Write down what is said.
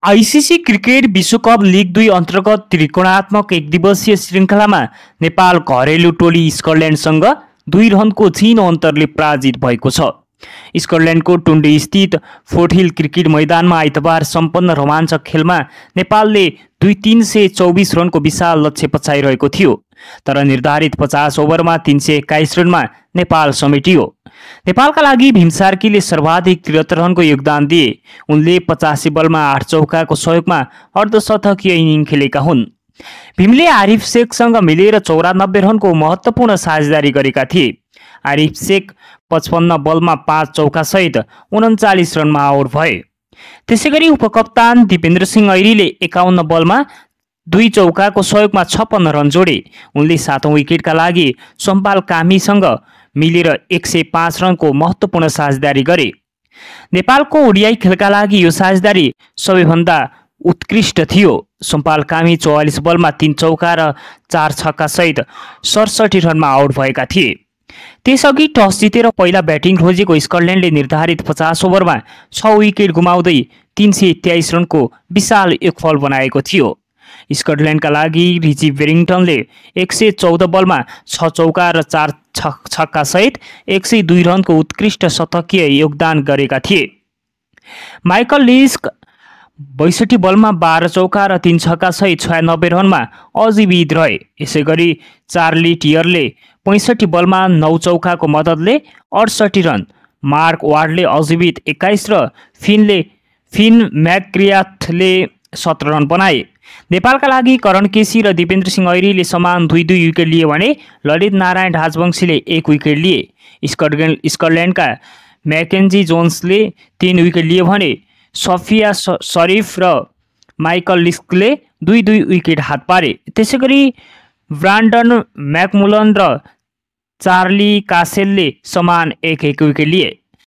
ICC cricket विश्वकप league 2 अन्तर्गत त्रिकोणात्मक एकदिवसीय श्रृङ्खलामा नेपाल घरेलु टोली स्कटल्यान्डसँग 2 रनको क्षीण अन्तरले पराजित भएको छ। स्कटल्यान्डको टुन्डी स्थित फोर्टहिल क्रिकेट मैदानमा आइतबार सम्पन्न रोमाञ्चक खेलमा नेपालले 324 रनको विशाल लक्ष्य पछाइरहेको थियो, तर निर्धारित 50 ओभरमा 321 रनमा नेपाल समेटियो। नेपालका लागि भीम सार्कीले सर्वाधिक 73 रनको योगदान दिए। उनले 85 बलमा 8 चौकाको सहयोगमा अर्धशतकीय इनिङ खेलेका हुन्। भीमले आरिफ शेखसँग मिलेर 94 रनको महत्त्वपूर्ण साझेदारी गरेका थिए। आरिफ शेख 55 बलमा 5 चौका सहित 39 रनमा आउट भए। त्यसैगरी उपकप्तान दिपेन्द्र सिंह ऐरीले 51 बलमा 2 चौकाको सहयोगमा 56 रन जोडे। उनले 7औं विकेटका लागि सोमपाल कामीसँग मिलेर 105 रनको महत्त्वपूर्ण साझेदारी गरे। नेपालको ओडिआई खेलका लागि यो साझेदारी सबैभन्दा उत्कृष्ट थियो। सोमपाल कामी 44 बलमा 3 चौका र 4 छक्का सहित 67 रनमा आउट भएका थिए। त्यसअघि टस जितेर पहिला ब्याटिङ खोजेको स्कटल्यान्डले निर्धारित 50 ओभरमा 6 विकेट गुमाउँदै 323 रनको विशाल योगफल बनाएको थियो। स्कटल्यान्डका लागि रिची बेरिङटनले 114 बलमा 6 चौका र 4 छक्का सहित 102 रनको उत्कृष्ट शतकीय योगदान गरेका थिए। माइकल लिस्क 62 बलमा 12 चौका र 3 छक्का सहित 96 रनमा अजीवित रहे। यसैगरी चार्ली टियरले 65 बलमा 9 चौकाको मद्दतले 68 रन, मार्क वार्डले अजीवित 21 र फिन म्याक्ग्राथले 17 रन बनाए। नेपालका लागि करण केसी र दिपेन्द्र सिंह ऐरीले समान 2-2 विकेट लिए भने ललित नारायण राजवंशीले 1 विकेट लिए। स्कटल्यान्डका म्याकेन्जी जोन्सले 3 विकेट लिए भने सफिया शरीफ र माइकल लिस्कले 2-2 विकेट हात पारे। त्यसैगरी ब्रान्डन म्याकमुलन र चार्ली कासेलले समान 1-1 विकेट लिए।